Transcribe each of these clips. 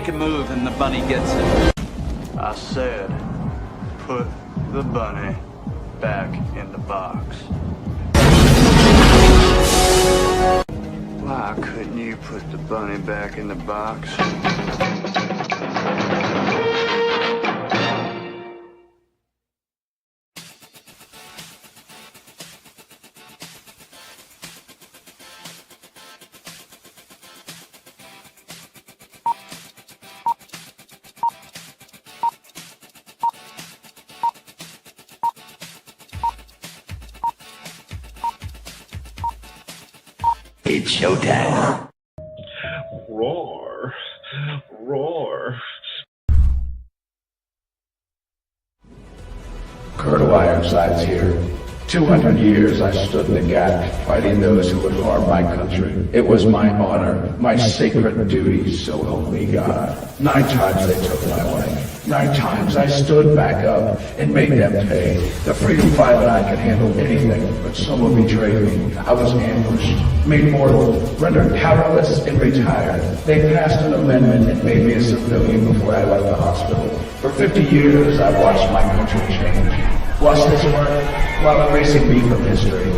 make a move and the bunny gets it. I said, put the bunny back in the box. Why couldn't you put the bunny back in the box? It's showtime. Roar. Roar. Colonel Ironsides here. 200 years I stood in the gap, fighting those who would harm my country. It was my honor, my sacred duty, so help me God. 9 times they took my life. 9 times I stood back up and made them pay. The freedom fighter I could handle anything, but someone betrayed me. I was ambushed, made mortal, rendered powerless, and retired. They passed an amendment and made me a civilian before I left the hospital. For 50 years I watched my country change. Watched this work while erasing me from history.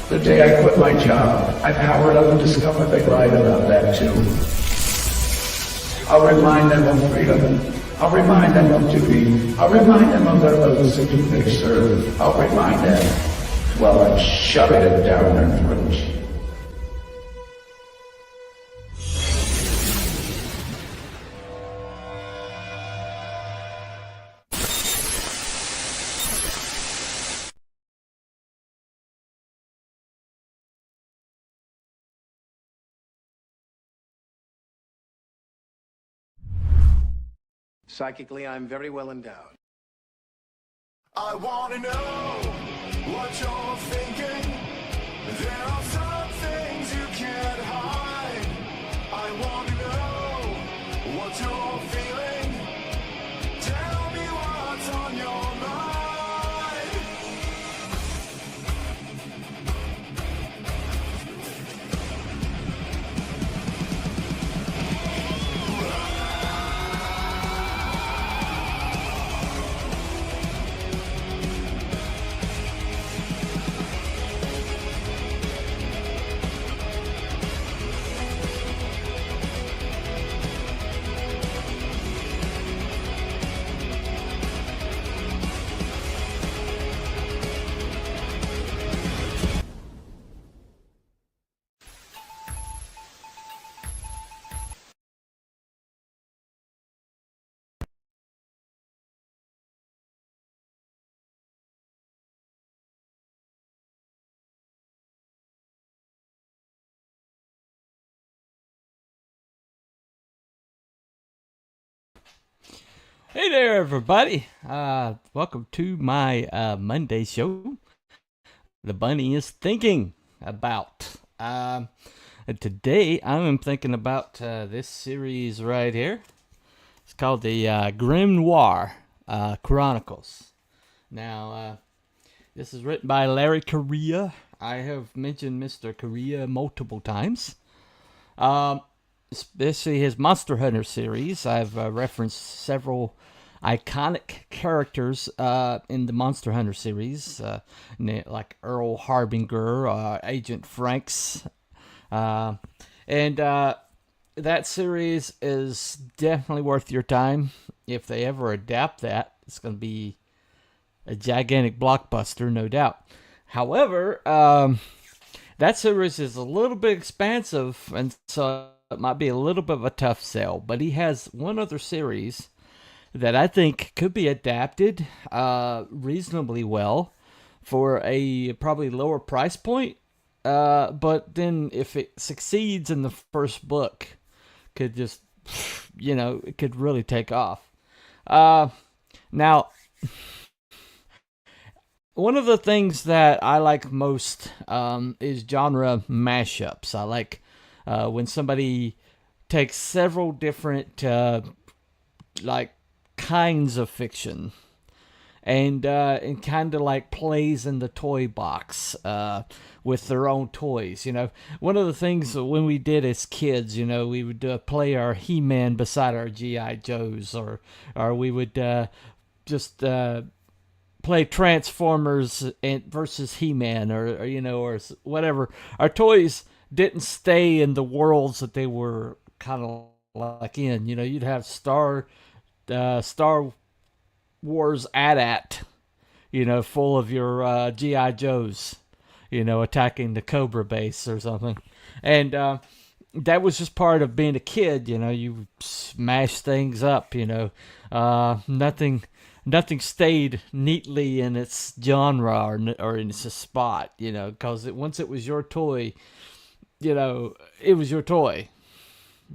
The day I quit my job, I powered up and discovered they lied about that too. I'll remind them of freedom. I'll remind them of duty. I'll remind them of their oaths and who they serve. I'll remind them while I'm shoving it down their throats. Psychically, I'm very well endowed. I wanna know what you're thinking. There are some things you can't hide. I wanna know what you're feeling. Tell me what's on your mind. Hey there, everybody. Welcome to my Monday show. The bunny is thinking about. Today, I'm thinking about this series right here. It's called the Grimnoire Chronicles. Now, this is written by Larry Correa. I have mentioned Mr. Correa multiple times. Especially his Monster Hunter series. I've referenced several iconic characters in the Monster Hunter series, like Earl Harbinger, Agent Franks, and that series is definitely worth your time. If they ever adapt that, it's going to be a gigantic blockbuster, no doubt. However, that series is a little bit expansive, and so it might be a little bit of a tough sell, but he has one other series that I think could be adapted reasonably well for a probably lower price point. But then if it succeeds in the first book, could just, it could really take off. Now, one of the things that I like most is genre mashups. I like when somebody takes several different kinds of fiction and kind of like plays in the toy box with their own toys. One of the things that when we did as kids, we would play our He-Man beside our G.I. Joes, or we would just play Transformers versus He-Man, or whatever. Our toys didn't stay in the worlds that they were kind of like in. You'd have Star Wars AT-AT, full of your G.I. Joes, attacking the Cobra base or something. And that was just part of being a kid. You smash things up. Nothing stayed neatly in its genre or in its spot. Because once it was your toy, it was your toy.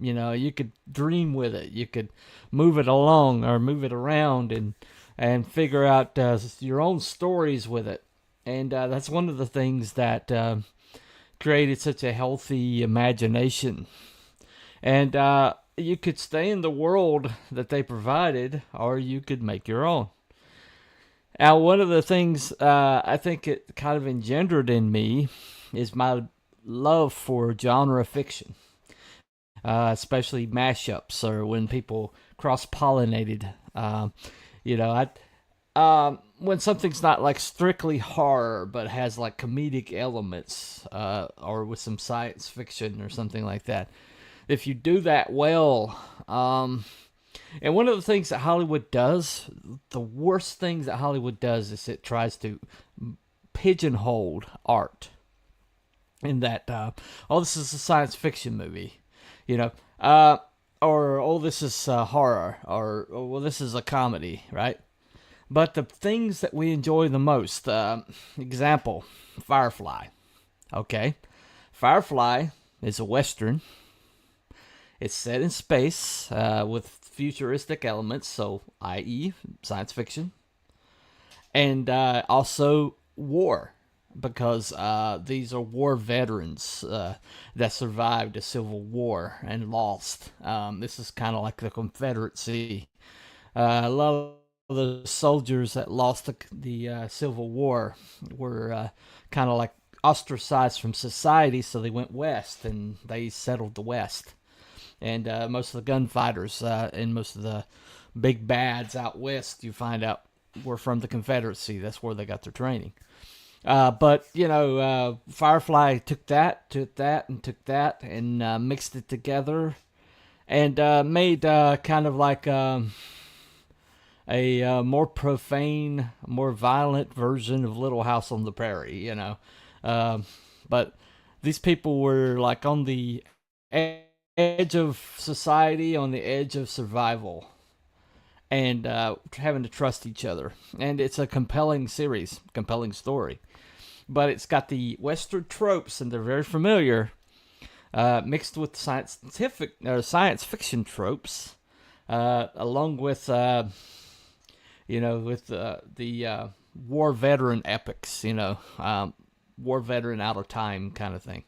You could dream with it. You could move it along or move it around and figure out your own stories with it. And that's one of the things that created such a healthy imagination. And you could stay in the world that they provided, or you could make your own. Now, one of the things I think it kind of engendered in me is my love for genre fiction. Especially mashups, or when people cross-pollinated. When something's not like strictly horror, but has like comedic elements, or with some science fiction or something like that. If you do that well, and one of the things that Hollywood does, the worst things that Hollywood does is it tries to pigeonhole art. In that, this is a science fiction movie. Or this is horror, or well, this is a comedy, right? But the things that we enjoy the most, example, Firefly. Okay, Firefly is a Western. It's set in space with futuristic elements, so i.e. science fiction, and also war. Because these are war veterans that survived a civil war and lost. This is kind of like the Confederacy. A lot of the soldiers that lost the Civil War were kind of like ostracized from society, so they went west and they settled the West. And most of the gunfighters and most of the big bads out west, you find out, were from the Confederacy. That's where they got their training. But Firefly took that, and mixed it together, and made kind of like a more profane, more violent version of Little House on the Prairie, But these people were like on the edge of society, on the edge of survival, and having to trust each other. And it's a compelling series, compelling story. But it's got the Western tropes, and they're very familiar, mixed with science fiction tropes, along with the war veteran epics, war veteran out of time kind of thing,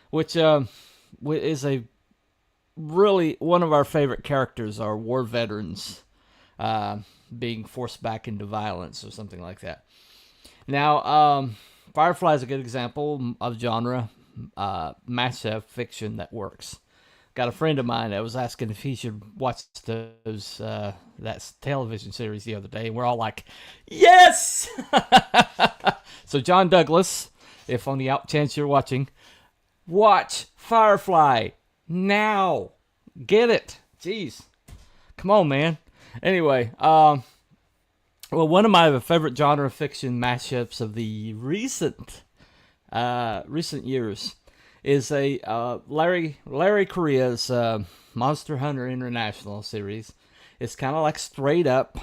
which is a really one of our favorite characters, are war veterans being forced back into violence or something like that. Now, Firefly is a good example of genre massive fiction that works. Got a friend of mine that was asking if he should watch those that television series the other day, and we're all like, yes! So John Douglas, if on the out chance you're watching, watch Firefly now. Get it. Jeez. Come on, man. Anyway, well, one of my favorite genre fiction mashups of the recent years is a Larry Correa's Monster Hunter International series. It's kind of like straight up,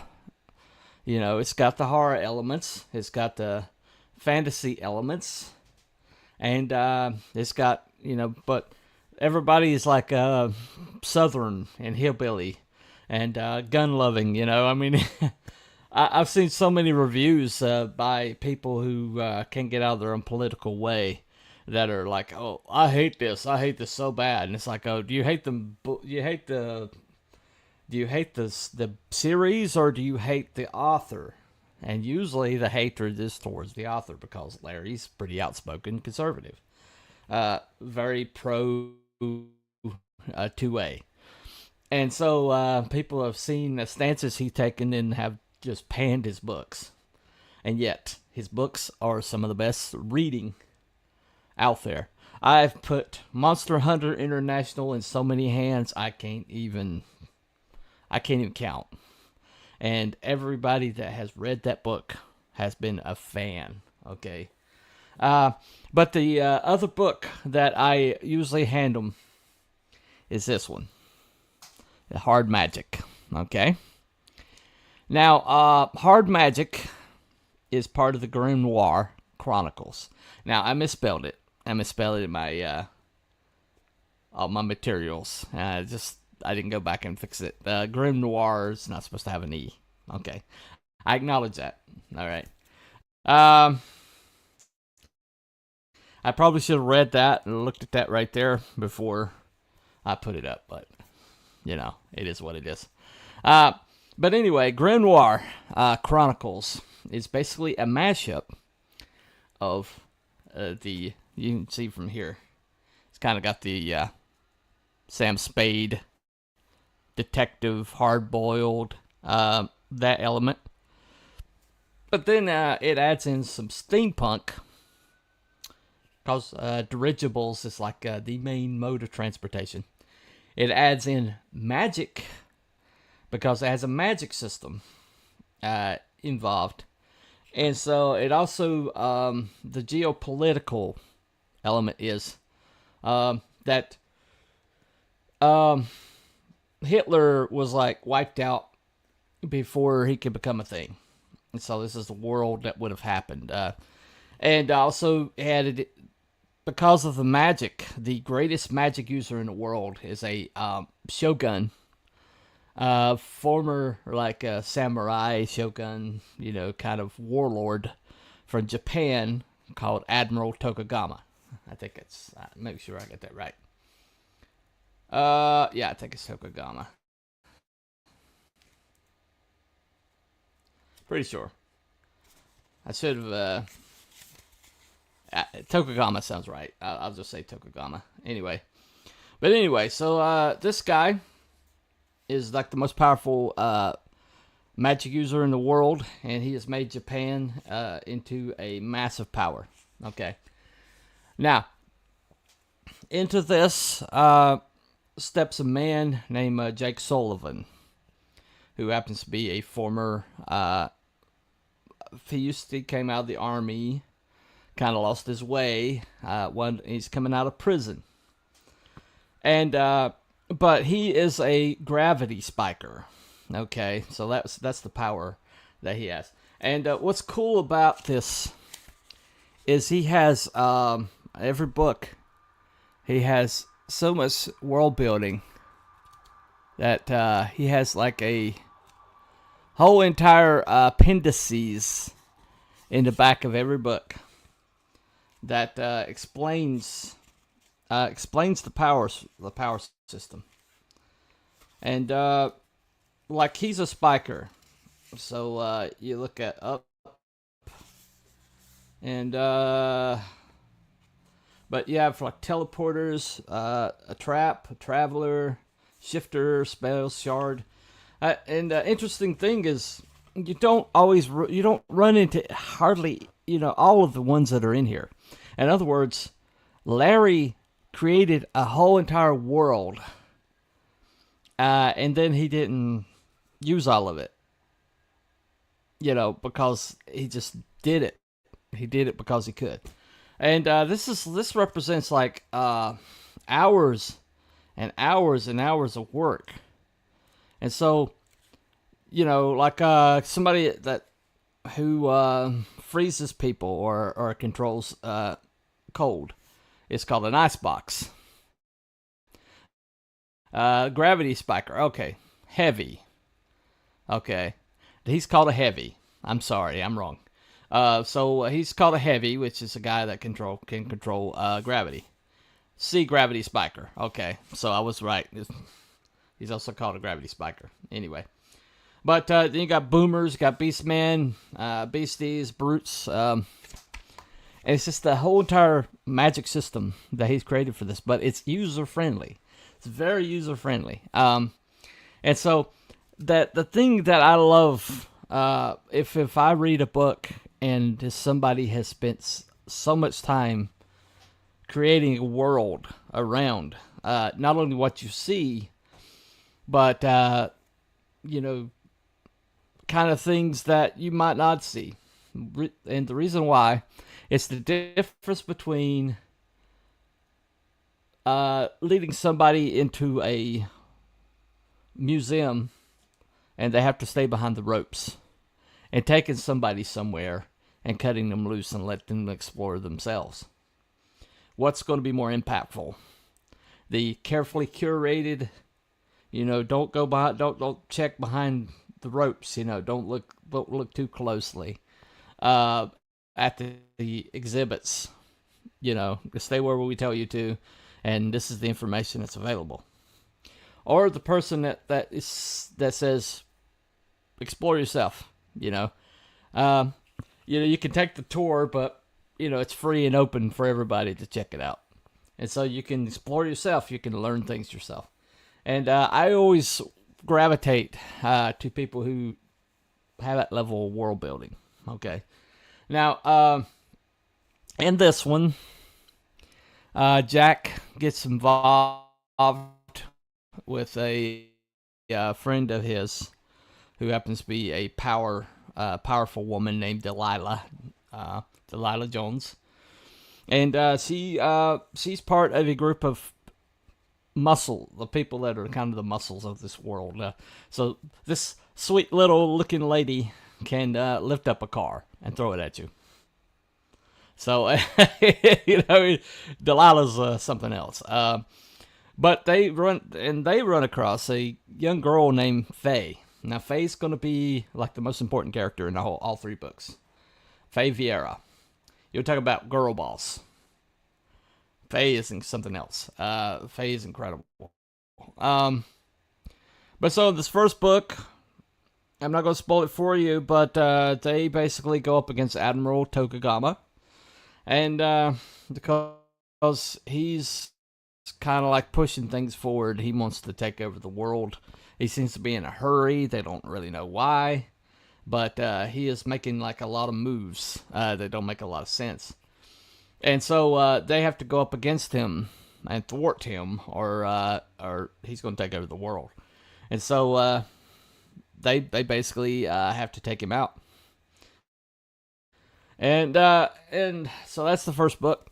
it's got the horror elements, it's got the fantasy elements, and it's got, but everybody is like Southern and hillbilly and gun-loving, I mean, I've seen so many reviews by people who can't get out of their own political way that are like, oh, I hate this so bad. And it's like, oh, do you hate the series, or do you hate the author? And usually the hatred is towards the author because Larry's pretty outspoken conservative. Very pro 2A. And so people have seen the stances he's taken and have just panned his books. And yet, his books are some of the best reading out there. I've put Monster Hunter International in so many hands, I can't even count. And everybody that has read that book has been a fan, okay? But the other book that I usually hand them is this one, The Hard Magic, okay? Now, Hard Magic is part of the Grimnoire Chronicles. Now, I misspelled it. I misspelled it in my all my materials. I didn't go back and fix it. Grimnoire is not supposed to have an E. Okay. I acknowledge that. All right. I probably should have read that and looked at that right there before I put it up, but, you know, it is what it is. But anyway, Grimnoire Chronicles is basically a mashup of you can see from here. It's kind of got the Sam Spade, detective, hard-boiled, that element. But then it adds in some steampunk, because dirigibles is like the main mode of transportation. It adds in magic, because it has a magic system involved. And so it also, the geopolitical element is that Hitler was like wiped out before he could become a thing. And so this is the world that would have happened. And also added, because of the magic, the greatest magic user in the world is a shogun. Former, like, samurai shogun, you know, kind of warlord from Japan called Admiral Tokugawa. I think it's, make sure I get that right. Yeah, I think it's Tokugawa. Pretty sure. I should have, Tokugawa sounds right. I'll just say Tokugawa. Anyway. But anyway, so, this guy is like the most powerful magic user in the world, and he has made Japan into a massive power. Okay. Now, into this steps a man named Jake Sullivan, who happens to be a former, he came out of the army, kind of lost his way, he's coming out of prison. And, but he is a gravity spiker. Okay, so that's the power that he has. And what's cool about this is he has, every book, he has so much world building that he has like a whole entire appendices in the back of every book that explains the power system. And like, he's a spiker, so you look at up, and but you have like teleporters, a trap, a traveler, shifter, spell, shard. And the interesting thing is, you don't run into hardly, all of the ones that are in here. In other words, Larry created a whole entire world, and then he didn't use all of it, because he just did it. He did it because he could. And this represents like hours and hours and hours of work. And so, like somebody who freezes people or controls cold, it's called an icebox. Gravity spiker. Okay. Heavy. Okay. He's called a heavy. I'm sorry, I'm wrong. So he's called a heavy, which is a guy that can control gravity. Sea gravity spiker. Okay, so I was right. He's also called a gravity spiker. Anyway, But then you got boomers, you got beastmen, beasties, brutes. And it's just the whole entire magic system that he's created for this. But it's user-friendly. It's very user-friendly. And so the thing that I love, if I read a book and somebody has spent so much time creating a world around not only what you see, but kind of things that you might not see. And the reason why, it's the difference between leading somebody into a museum and they have to stay behind the ropes, and taking somebody somewhere and cutting them loose and let them explore themselves. What's going to be more impactful? The carefully curated, don't go behind, don't check behind the ropes, don't look too closely at the exhibits, stay where we tell you to, and this is the information that's available. Or the person that says, explore yourself, you can take the tour, but it's free and open for everybody to check it out. And so you can explore yourself, you can learn things yourself. And I always gravitate to people who have that level of world building. Okay. Now, in this one, Jack gets involved with a friend of his who happens to be a powerful woman named Delilah Jones. And she's part of a group of the people that are kind of the muscles of this world. So this sweet little looking lady can lift up a car and throw it at you. So, Delilah's something else. But they run across a young girl named Faye. Now, Faye's going to be like the most important character in all three books. Faye Vieira. You're talking about girl boss. Faye is something else. Faye is incredible. But so this first book, I'm not going to spoil it for you, but they basically go up against Admiral Tokugama. And because he's kind of like pushing things forward, he wants to take over the world. He seems to be in a hurry. They don't really know why. But he is making like a lot of moves that don't make a lot of sense. And so they have to go up against him and thwart him, or he's going to take over the world. And so they basically have to take him out. And so that's the first book,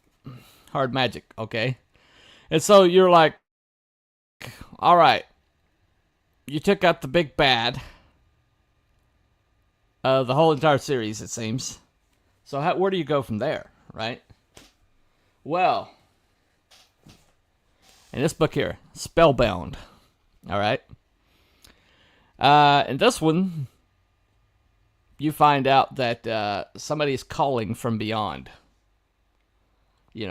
Hard Magic, okay? And so you're like, all right, you took out the big bad, the whole entire series, it seems. So where do you go from there, right? Well, in this book here, Spellbound, all right? In this one, you find out that somebody is calling from beyond.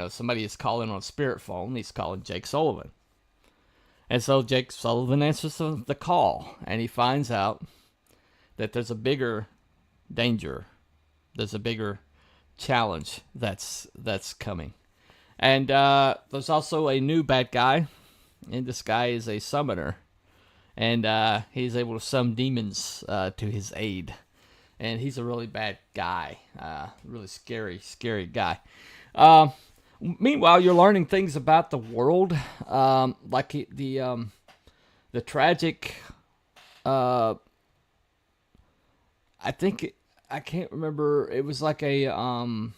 Somebody is calling on a spirit phone. He's calling Jake Sullivan. And so Jake Sullivan answers the call, and he finds out that there's a bigger danger. There's a bigger challenge that's coming. And there's also a new bad guy, and this guy is a summoner. And he's able to summon demons to his aid. And he's a really bad guy. Really scary guy. Meanwhile, you're learning things about the world. Like the tragic... I can't remember. It was like a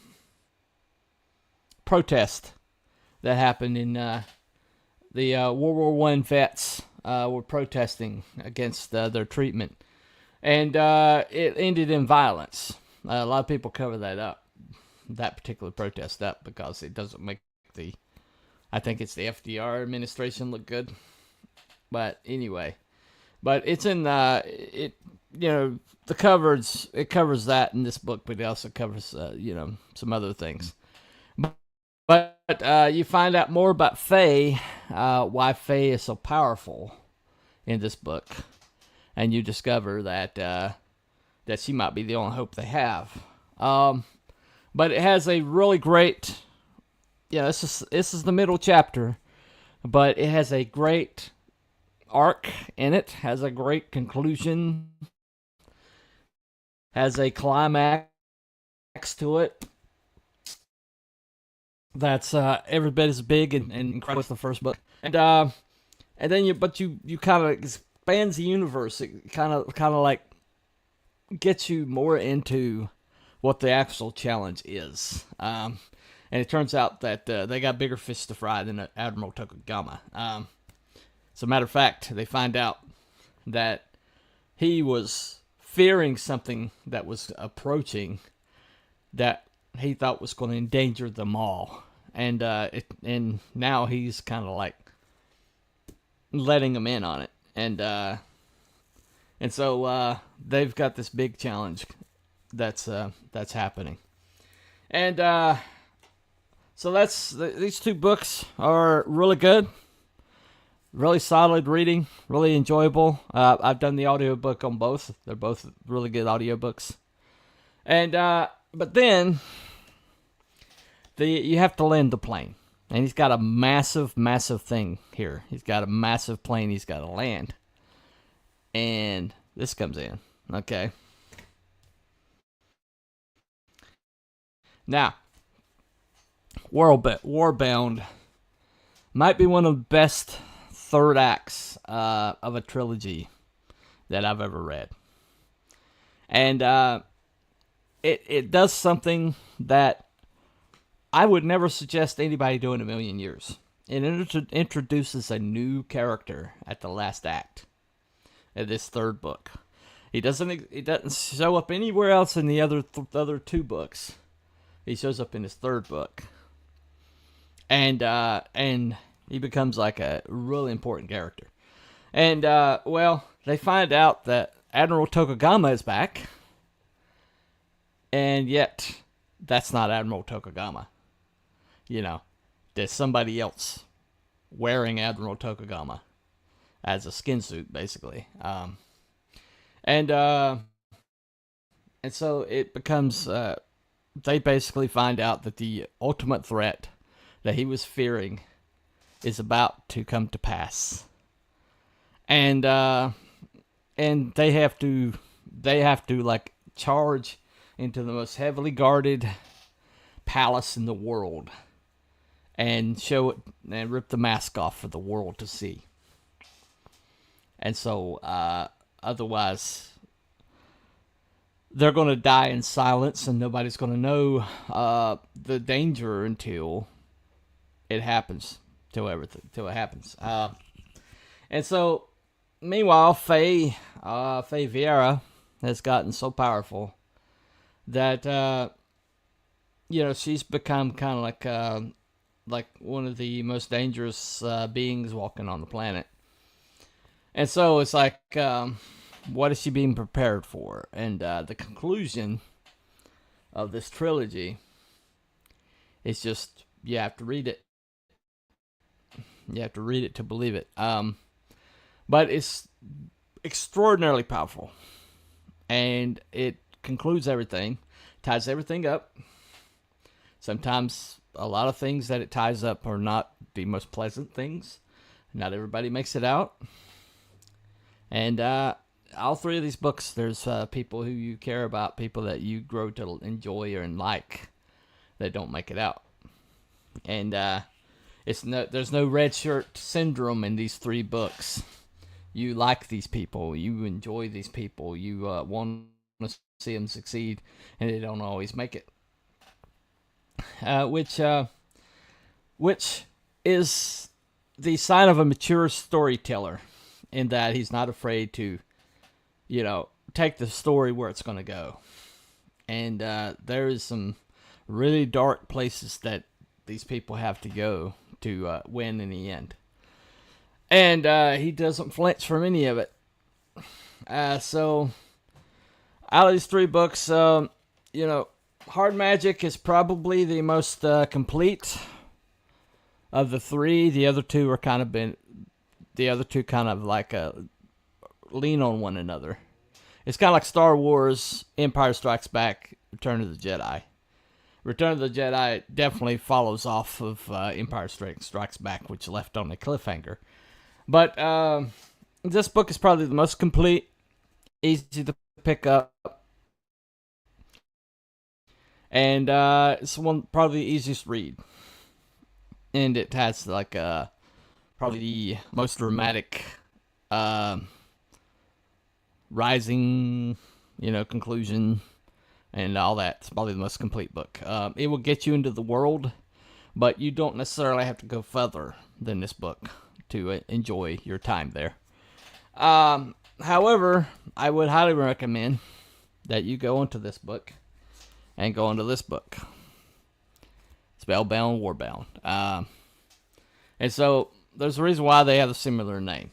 protest that happened in the World War I vets were protesting against their treatment. And it ended in violence. A lot of people cover that particular protest up, because it doesn't make I think it's the FDR administration look good. But anyway, it's in it covers that in this book, but it also covers some other things. But you find out more about Faye, why Faye is so powerful in this book. and you discover that that she might be the only hope they have. But it has a really great, this is the middle chapter, but it has a great arc in it, has a great conclusion, has a climax to it that's every bit as big and incredible as the first book. And then you kind of expands the universe. It kind of like gets you more into what the actual challenge is. And it turns out that they got bigger fish to fry than Admiral Tokugawa. As a matter of fact, they find out that he was fearing something that was approaching that he thought was going to endanger them all. And now he's kind of like letting them in on it. And so they've got this big challenge that's happening. And so these two books are really good. Really solid reading, really enjoyable. I've done the audiobook on both. They're both really good audiobooks. And but then you have to land the plane. And he's got a massive, massive thing here. He's got a massive plane he's got to land. And this comes in. Okay. Now, Warbound might be one of the best third acts of a trilogy that I've ever read. And it does something that I would never suggest anybody do in a million years. It introduces a new character at the last act of this third book. It doesn't show up anywhere else in the other two books. He shows up in his third book. And he becomes like a really important character. And, they find out that Admiral Tokugawa is back. And yet, that's not Admiral Tokugawa. There's somebody else wearing Admiral Tokugawa as a skin suit, basically. And so it becomes, they basically find out that the ultimate threat that he was fearing is about to come to pass. And they have to like charge into the most heavily guarded palace in the world and show it and rip the mask off for the world to see. And so otherwise they're going to die in silence and nobody's going to know the danger until it happens. Till it happens. And so, meanwhile, Faye Vieira has gotten so powerful that, she's become kind of like one of the most dangerous beings walking on the planet. And so it's like, what is she being prepared for? And the conclusion of this trilogy is just, you have to read it. You have to read it to believe it. But it's extraordinarily powerful. And it concludes everything, ties everything up. Sometimes a lot of things that it ties up are not the most pleasant things. Not everybody makes it out. And all three of these books, there's people who you care about, people that you grow to enjoy and like that don't make it out. And there's no red shirt syndrome in these three books. You like these people. You enjoy these people. You want to see them succeed, and they don't always make it. Which is the sign of a mature storyteller, in that he's not afraid to, take the story where it's going to go. And there is some really dark places that these people have to go to win in the end. And he doesn't flinch from any of it. So, out of these three books, Hard Magic is probably the most complete of the three. The other two kind of like lean on one another. It's kind of like Star Wars, Empire Strikes Back, Return of the Jedi. Return of the Jedi definitely follows off of Empire Strikes Back, which left on a cliffhanger. But this book is probably the most complete, easy to pick up, and it's probably the easiest read. And it has like probably the most dramatic rising, conclusion and all that. It's probably the most complete book. It will get you into the world, but you don't necessarily have to go further than this book to enjoy your time there. However, I would highly recommend that you go into this book and go into this book, Spellbound, Warbound. And so there's a reason why they have a similar name.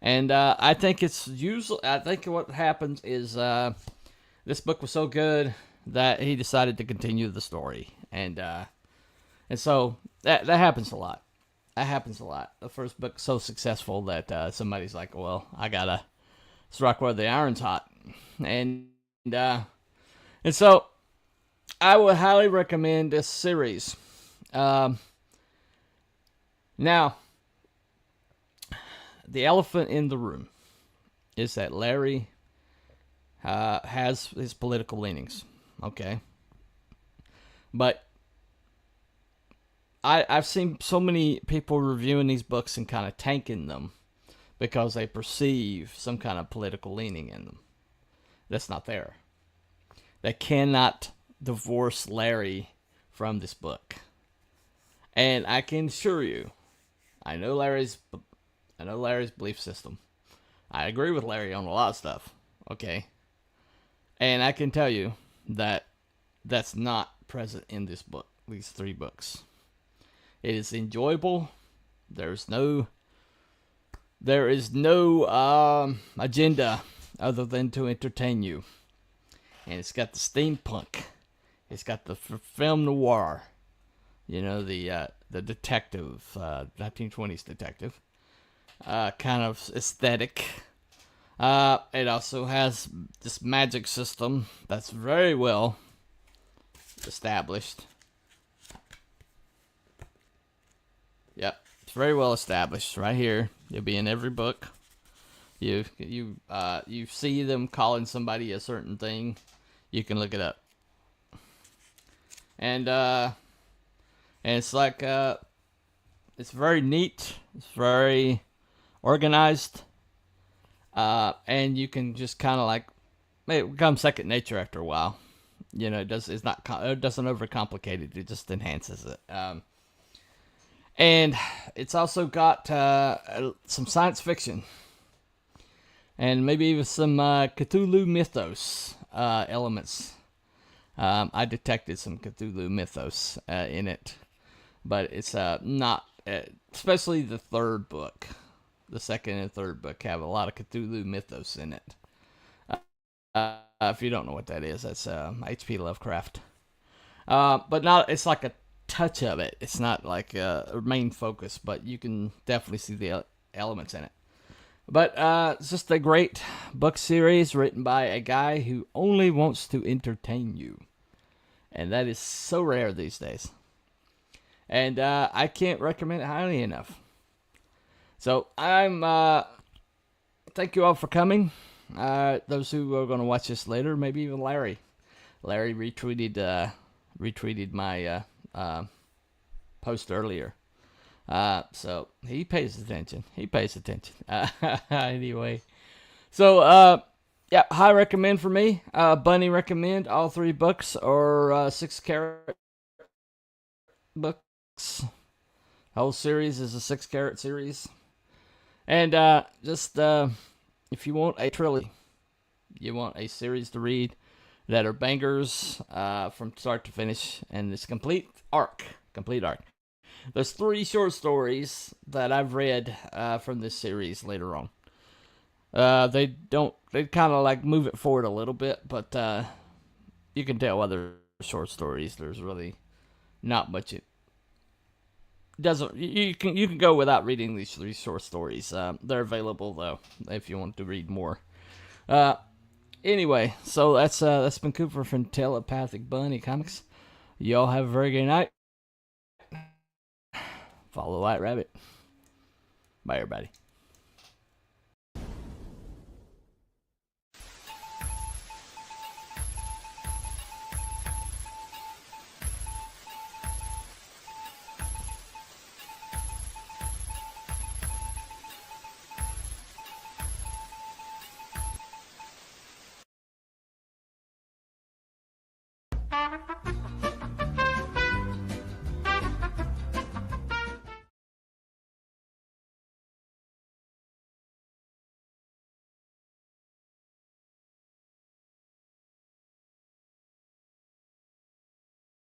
And I think what happens is this book was so good that he decided to continue the story. And so that happens a lot. That happens a lot. The first book's so successful that somebody's like, well, I gotta strike where the iron's hot. And so I would highly recommend this series. Now, the elephant in the room is that Larry has his political leanings, okay? But I've seen so many people reviewing these books and kind of tanking them because they perceive some kind of political leaning in them. That's not there. They cannot divorce Larry from this book. And I can assure you, I know Larry's belief system. I agree with Larry on a lot of stuff, okay? And I can tell you that that's not present in this book, these three books. It is enjoyable. There is no agenda other than to entertain you. And it's got the steampunk. It's got the film noire. The detective, 1920s detective. Kind of aesthetic. It also has this magic system that's very well established. Yep, it's very well established right here. You'll be in every book. You see them calling somebody a certain thing. You can look it up. And it's like it's very neat. It's very organized. And you can just kind of like, it becomes second nature after a while. It doesn't overcomplicate it. It just enhances it. And it's also got some science fiction, and maybe even some Cthulhu mythos elements. I detected some Cthulhu mythos in it, but it's not, especially the third book. The second and third book have a lot of Cthulhu mythos in it. If you don't know what that is, that's H.P. Lovecraft. But not, it's like a touch of it. It's not like a main focus, but you can definitely see the elements in it. But it's just a great book series written by a guy who only wants to entertain you. And that is so rare these days. And I can't recommend it highly enough. So thank you all for coming. Those who are going to watch this later, maybe even Larry. Larry retweeted my post earlier. So he pays attention. Anyway. So, yeah, high recommend for me. Bunny recommend all three books or 6 carat books. The whole series is a 6 carat series. And just if you want a trilogy, you want a series to read that are bangers from start to finish, and this complete arc. There's 3 short stories that I've read from this series later on. They kind of like move it forward a little bit, but you can tell other short stories. There's really not much doesn't you can go without reading these 3 short stories. They're available though if you want to read more. Anyway, so that's been Cooper from Telepathic Bunny Comics. Y'all have a very good night. Follow the White Rabbit. Bye, everybody.